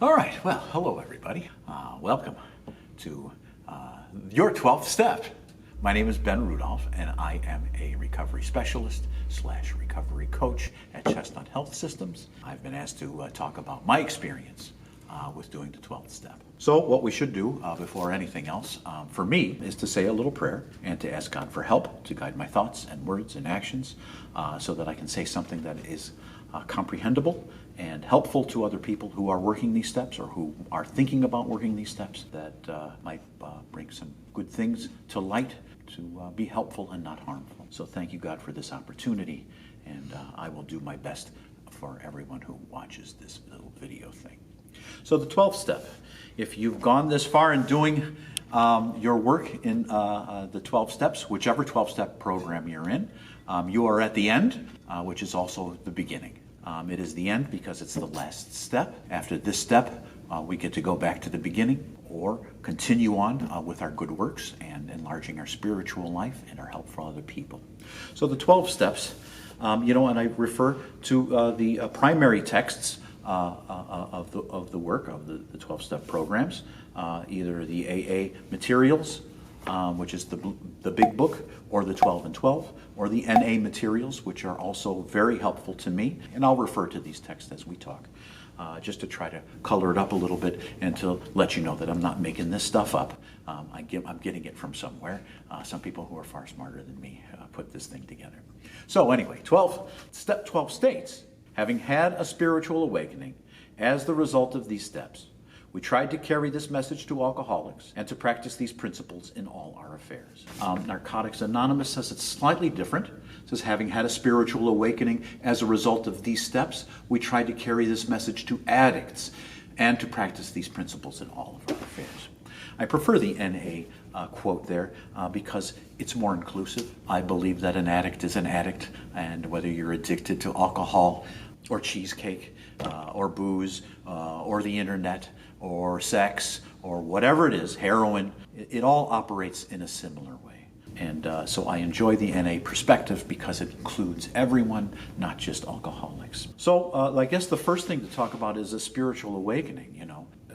All right, well, hello everybody. Welcome to your 12th step. My name is Ben Rudolph, and I am a recovery specialist / recovery coach at Chestnut Health Systems. I've been asked to talk about my experience with doing the 12th step. So what we should do before anything else, for me, is to say a little prayer and to ask God for help to guide my thoughts and words and actions so that I can say something that is comprehensible and helpful to other people who are working these steps or who are thinking about working these steps that might bring some good things to light to be helpful and not harmful. So thank you, God, for this opportunity, and I will do my best for everyone who watches this little video thing. So the 12th step, if you've gone this far in doing your work in the 12 steps, whichever 12-step program you're in, you are at the end, which is also the beginning. It is the end because it's the last step. After this step, we get to go back to the beginning or continue on with our good works and enlarging our spiritual life and our help for other people. So the 12 steps, and I refer to the primary texts of the work of the 12-step programs, either the AA materials, which is the big book, or the 12 and 12, or the NA materials, which are also very helpful to me. And I'll refer to these texts as we talk, just to try to color it up a little bit and to let you know that I'm not making this stuff up. I'm getting it from somewhere. Some people who are far smarter than me put this thing together. So anyway, step 12 states, having had a spiritual awakening as the result of these steps, we tried to carry this message to alcoholics and to practice these principles in all our affairs. Narcotics Anonymous says it's slightly different. It says, having had a spiritual awakening as a result of these steps, we tried to carry this message to addicts and to practice these principles in all of our affairs. I prefer the NA quote there because it's more inclusive. I believe that an addict is an addict, and whether you're addicted to alcohol or cheesecake or booze or the internet or sex or whatever it is, heroin, it all operates in a similar way. And so I enjoy the NA perspective because it includes everyone, not just alcoholics. So I guess the first thing to talk about is a spiritual awakening.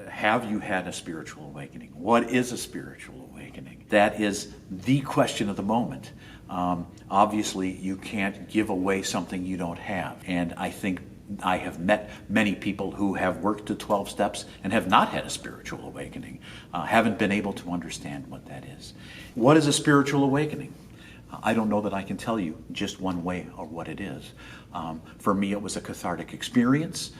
Have you had a spiritual awakening? What is a spiritual awakening? That is the question of the moment. Obviously, you can't give away something you don't have. And I think I have met many people who have worked the 12 steps and have not had a spiritual awakening, haven't been able to understand what that is. What is a spiritual awakening? I don't know that I can tell you just one way or what it is. For me, it was a cathartic experience,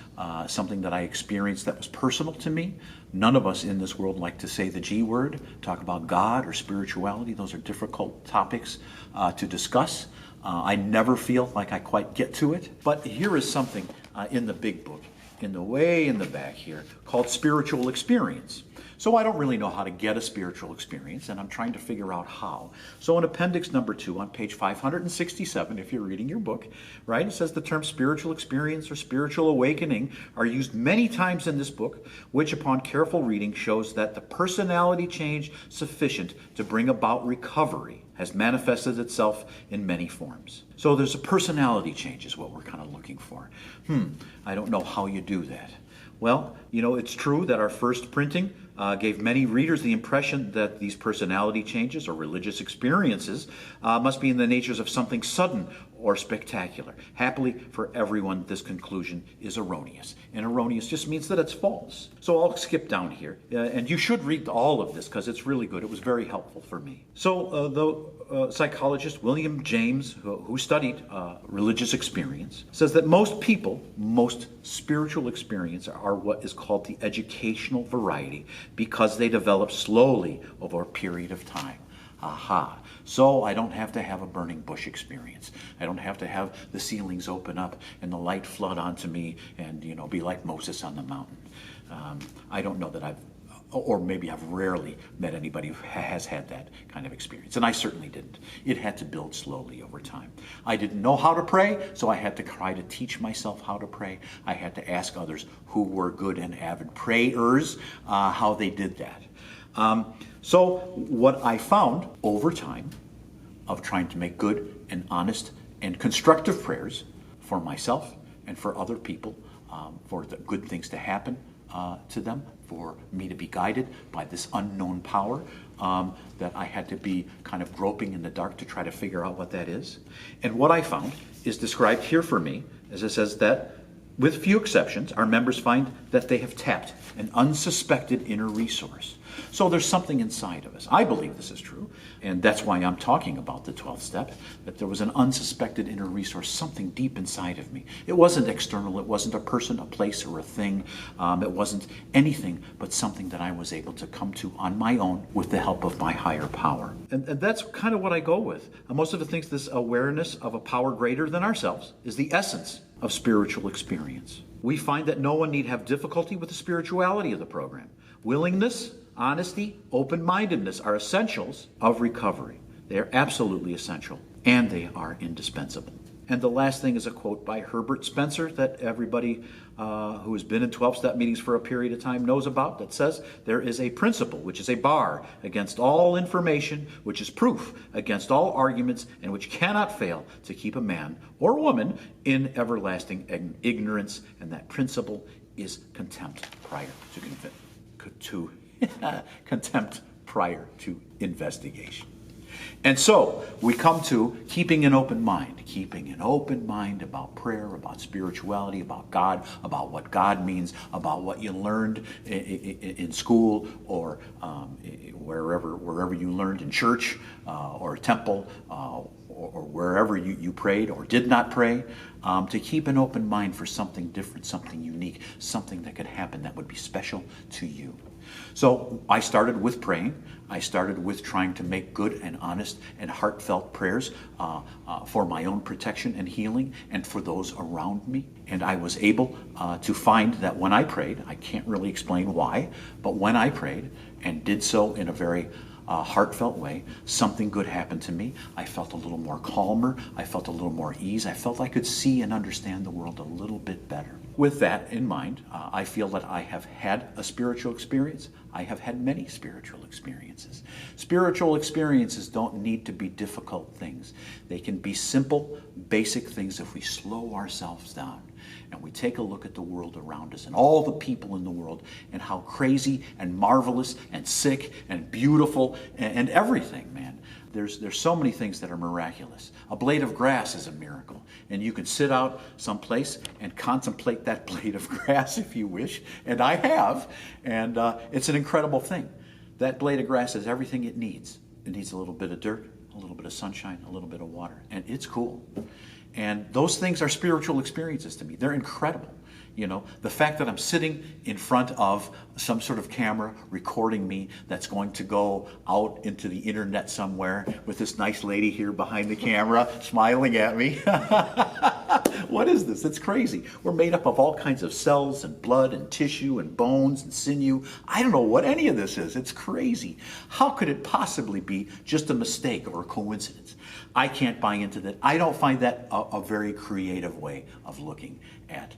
something that I experienced that was personal to me. None of us in this world like to say the G word, talk about God or spirituality. Those are difficult topics to discuss. I never feel like I quite get to it. But here is something in the big book, way in the back here, called spiritual experience. So I don't really know how to get a spiritual experience, and I'm trying to figure out how. So in appendix number 2 on page 567, if you're reading your book, right, it says the term spiritual experience or spiritual awakening are used many times in this book, which upon careful reading shows that the personality change sufficient to bring about recovery has manifested itself in many forms. So there's a personality change is what we're kind of looking for. I don't know how you do that. Well, it's true that our first printing gave many readers the impression that these personality changes or religious experiences must be in the natures of something sudden or spectacular. Happily for everyone, this conclusion is erroneous. And erroneous just means that it's false. So I'll skip down here. And you should read all of this because it's really good. It was very helpful for me. So the psychologist William James, who studied religious experience, says that most spiritual experience are what is called the educational variety because they develop slowly over a period of time. Aha. So I don't have to have a burning bush experience. I don't have to have the ceilings open up and the light flood onto me and, be like Moses on the mountain. I don't know that or maybe I've rarely met anybody who has had that kind of experience. And I certainly didn't. It had to build slowly over time. I didn't know how to pray, so I had to try to teach myself how to pray. I had to ask others who were good and avid prayers how they did that. So what I found over time of trying to make good and honest and constructive prayers for myself and for other people, for the good things to happen to them, for me to be guided by this unknown power that I had to be kind of groping in the dark to try to figure out what that is. And what I found is described here for me, as it says that, with few exceptions, our members find that they have tapped an unsuspected inner resource. So there's something inside of us. I believe this is true, and that's why I'm talking about the 12th step, that there was an unsuspected inner resource, something deep inside of me. It wasn't external, it wasn't a person, a place, or a thing. It wasn't anything but something that I was able to come to on my own with the help of my higher power. And that's kind of what I go with. Most of it thinks this awareness of a power greater than ourselves is the essence of spiritual experience. We find that no one need have difficulty with the spirituality of the program. Willingness, honesty, open-mindedness are essentials of recovery. They are absolutely essential, and they are indispensable. And the last thing is a quote by Herbert Spencer that everybody who has been in 12-step meetings for a period of time knows about, that says, there is a principle, which is a bar against all information, which is proof against all arguments, and which cannot fail to keep a man or woman in everlasting ignorance. And that principle is contempt prior to contempt prior to investigation. And so we come to keeping an open mind about prayer, about spirituality, about God, about what God means, about what you learned in school or wherever you learned in church or a temple or wherever you prayed or did not pray, to keep an open mind for something different, something unique, something that could happen that would be special to you. So I started with praying. I started with trying to make good and honest and heartfelt prayers for my own protection and healing and for those around me. And I was able to find that when I prayed, I can't really explain why, but when I prayed and did so in a very heartfelt way, something good happened to me. I felt a little more calmer. I felt a little more ease. I felt I could see and understand the world a little bit better. With that in mind, I feel that I have had a spiritual experience. I have had many spiritual experiences. Spiritual experiences don't need to be difficult things. They can be simple, basic things if we slow ourselves down and we take a look at the world around us and all the people in the world and how crazy and marvelous and sick and beautiful and everything, man. There's so many things that are miraculous. A blade of grass is a miracle. And you can sit out someplace and contemplate that blade of grass if you wish. And I have. And it's an incredible thing. That blade of grass has everything it needs. It needs a little bit of dirt, a little bit of sunshine, a little bit of water. And it's cool. And those things are spiritual experiences to me. They're incredible. You know, the fact that I'm sitting in front of some sort of camera recording me that's going to go out into the internet somewhere with this nice lady here behind the camera smiling at me. What is this? It's crazy. We're made up of all kinds of cells and blood and tissue and bones and sinew. I don't know what any of this is. It's crazy. How could it possibly be just a mistake or a coincidence? I can't buy into that. I don't find that a very creative way of looking at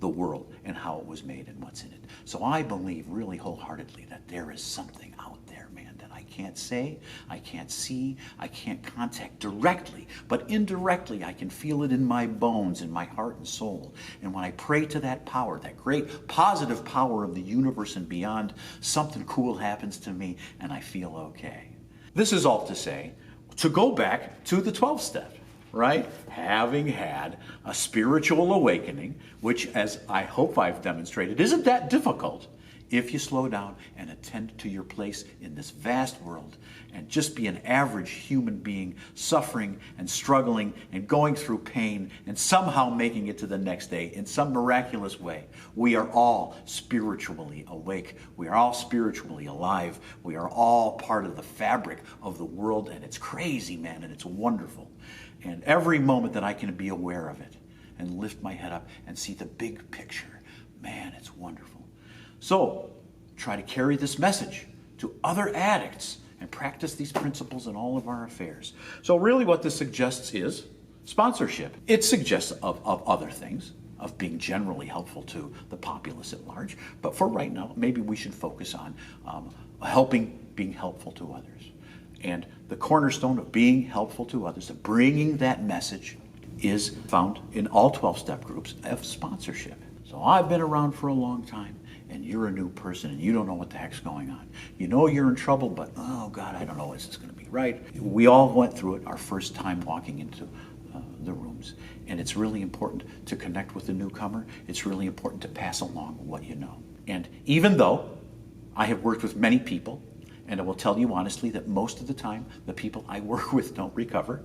the world and how it was made and what's in it. So I believe really wholeheartedly that there is something out there, man, that I can't say, I can't see, I can't contact directly, but indirectly I can feel it in my bones, in my heart and soul. And when I pray to that power, that great positive power of the universe and beyond, something cool happens to me and I feel okay. This is all to say, to go back to the 12th step. Right? Having had a spiritual awakening, which, as I hope I've demonstrated, isn't that difficult if you slow down and attend to your place in this vast world and just be an average human being suffering and struggling and going through pain and somehow making it to the next day in some miraculous way. We are all spiritually awake. We are all spiritually alive. We are all part of the fabric of the world, and it's crazy, man, and it's wonderful. And every moment that I can be aware of it and lift my head up and see the big picture, man, it's wonderful. So try to carry this message to other addicts and practice these principles in all of our affairs. So really what this suggests is sponsorship. It suggests of other things, of being generally helpful to the populace at large. But for right now, maybe we should focus on being helpful to others. And the cornerstone of being helpful to others, of bringing that message, is found in all 12-step groups of sponsorship. So I've been around for a long time, and you're a new person and you don't know what the heck's going on. You know you're in trouble, but oh God, I don't know, is this going to be right? We all went through it our first time walking into the rooms. And it's really important to connect with the newcomer. It's really important to pass along what you know. And even though I have worked with many people, and I will tell you honestly that most of the time the people I work with don't recover,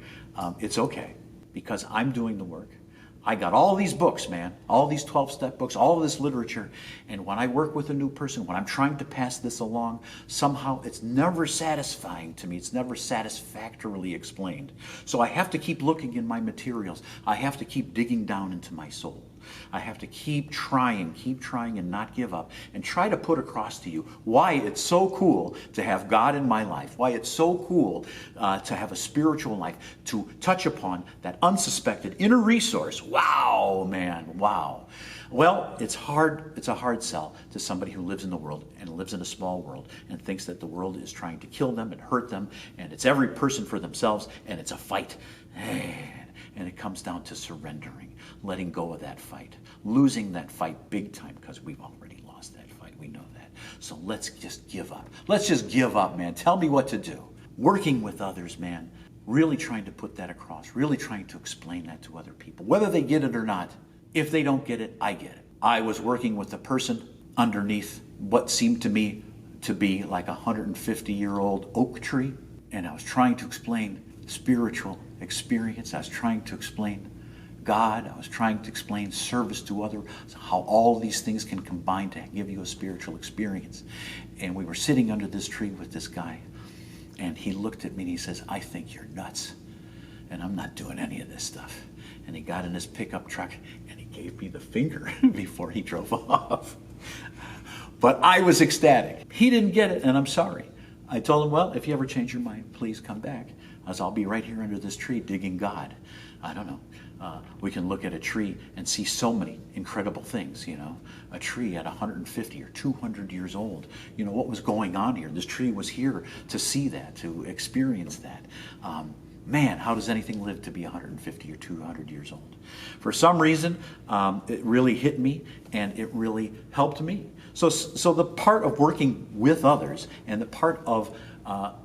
it's okay, because I'm doing the work. I got all these books, man, all these 12-step books, all of this literature, and when I work with a new person, when I'm trying to pass this along, somehow it's never satisfying to me. It's never satisfactorily explained. So I have to keep looking in my materials. I have to keep digging down into my soul. I have to keep trying and not give up, and try to put across to you why it's so cool to have God in my life, why it's so cool to have a spiritual life, to touch upon that unsuspected inner resource. Wow, man, wow. Well, it's a hard sell to somebody who lives in the world and lives in a small world and thinks that the world is trying to kill them and hurt them, and it's every person for themselves, and it's a fight. And it comes down to surrendering, letting go of that fight, losing that fight big time, because we've already lost that fight. We know that. So let's just give up. Let's just give up, man. Tell me what to do. Working with others, man, really trying to put that across, really trying to explain that to other people, whether they get it or not. If they don't get it, I get it. I was working with a person underneath what seemed to me to be like a 150-year-old oak tree, and I was trying to explain spiritual experience. I was trying to explain God. I was trying to explain service to others, how all these things can combine to give you a spiritual experience. And we were sitting under this tree with this guy, and he looked at me and he says, "I think you're nuts, and I'm not doing any of this stuff." And he got in his pickup truck and he gave me the finger before he drove off. But I was ecstatic. He didn't get it, and I'm sorry. I told him, well, if you ever change your mind, please come back, as I'll be right here under this tree digging God. I don't know. We can look at a tree and see so many incredible things, you know. A tree at 150 or 200 years old. You know, what was going on here? This tree was here to see that, to experience that. Man, how does anything live to be 150 or 200 years old? For some reason, it really hit me, and it really helped me. So the part of working with others and the part of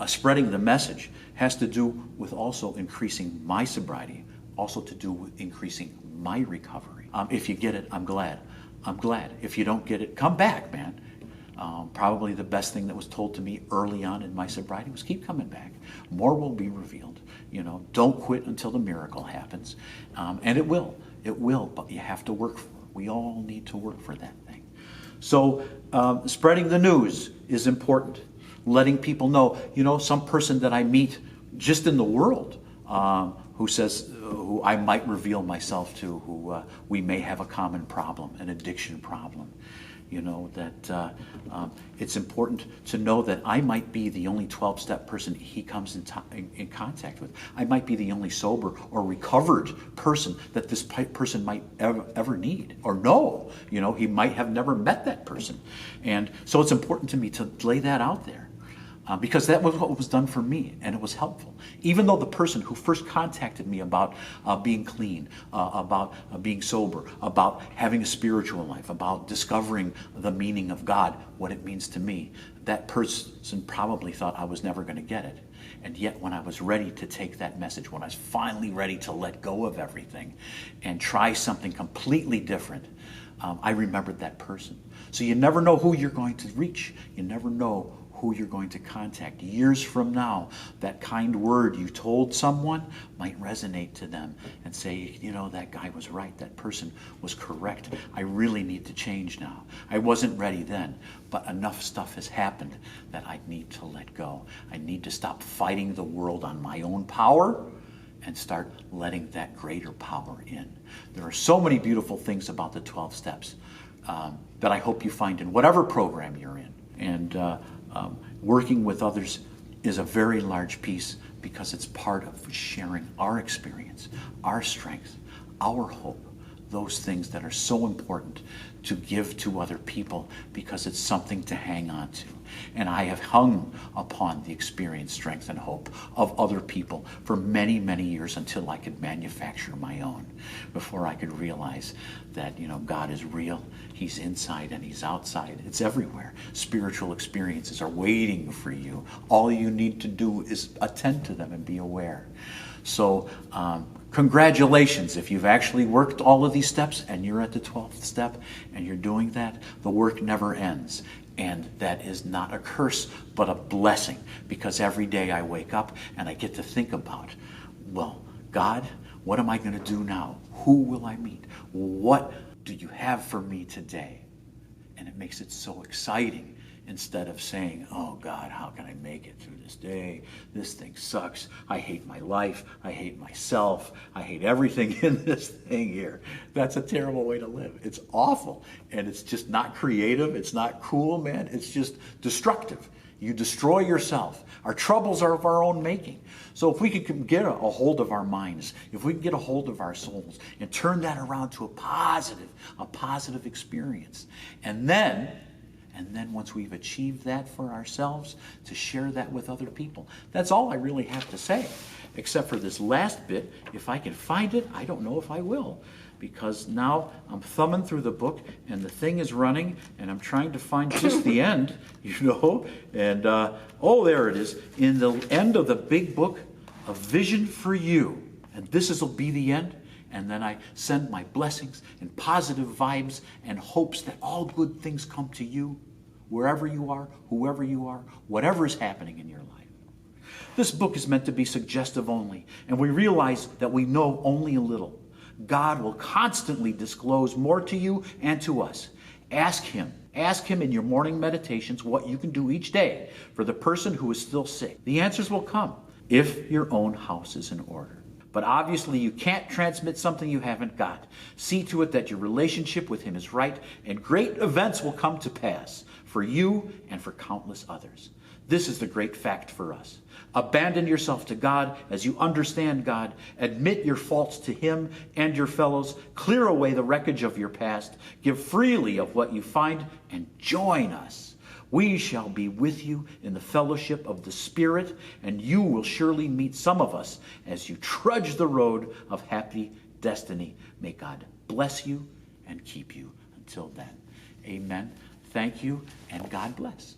spreading the message has to do with also increasing my sobriety, also to do with increasing my recovery. If you get it, I'm glad. I'm glad. If you don't get it, come back, man. Probably the best thing that was told to me early on in my sobriety was keep coming back. More will be revealed. You know, don't quit until the miracle happens. And it will, but you have to work for it. We all need to work for that thing. So spreading the news is important. Letting people know, you know, some person that I meet just in the world who I might reveal myself to, who we may have a common problem, an addiction problem. You know, that it's important to know that I might be the only 12-step person he comes in contact with. I might be the only sober or recovered person that this person might ever need or know. You know, he might have never met that person. And so it's important to me to lay that out there. Because that was what was done for me, and it was helpful. Even though the person who first contacted me about being clean, about being sober, about having a spiritual life, about discovering the meaning of God, what it means to me, that person probably thought I was never going to get it. And yet when I was ready to take that message, when I was finally ready to let go of everything and try something completely different, I remembered that person. So you never know who you're going to reach. You never know who you're going to contact. Years from now, that kind word you told someone might resonate to them and say, you know, that guy was right, that person was correct. I really need to change now. I wasn't ready then, but enough stuff has happened that I need to let go. I need to stop fighting the world on my own power and start letting that greater power in. There are so many beautiful things about the 12 steps that I hope you find in whatever program you're in. And working with others is a very large piece because it's part of sharing our experience, our strength, our hope, those things that are so important to give to other people because it's something to hang on to. And I have hung upon the experience, strength, and hope of other people for many, many years until I could manufacture my own, before I could realize that, God is real. He's inside and he's outside. It's everywhere. Spiritual experiences are waiting for you. All you need to do is attend to them and be aware. So, congratulations if you've actually worked all of these steps and you're at the 12th step and you're doing that. The work never ends. And that is not a curse, but a blessing, because every day I wake up and I get to think about, well, God, what am I going to do now? Who will I meet? What do you have for me today? And it makes it so exciting, instead of saying, oh God, how can I make it through this day? This thing sucks. I hate my life. I hate myself. I hate everything in this thing here. That's a terrible way to live. It's awful. And it's just not creative. It's not cool, man. It's just destructive. You destroy yourself. Our troubles are of our own making. So if we could get a hold of our minds, if we can get a hold of our souls and turn that around to a positive experience, and then once we've achieved that for ourselves, to share that with other people. That's all I really have to say, except for this last bit. If I can find it, I don't know if I will, because now I'm thumbing through the book and the thing is running and I'm trying to find just the end, and there it is, in the end of the big book, A Vision for You. And this will be the end. And then I send my blessings and positive vibes and hopes that all good things come to you, wherever you are, whoever you are, whatever is happening in your life. This book is meant to be suggestive only, and we realize that we know only a little. God will constantly disclose more to you and to us. Ask Him in your morning meditations what you can do each day for the person who is still sick. The answers will come if your own house is in order. But obviously you can't transmit something you haven't got. See to it that your relationship with Him is right, and great events will come to pass for you and for countless others. This is the great fact for us. Abandon yourself to God as you understand God. Admit your faults to Him and your fellows. Clear away the wreckage of your past. Give freely of what you find and join us. We shall be with you in the fellowship of the Spirit, and you will surely meet some of us as you trudge the road of happy destiny. May God bless you and keep you until then. Amen. Thank you, and God bless.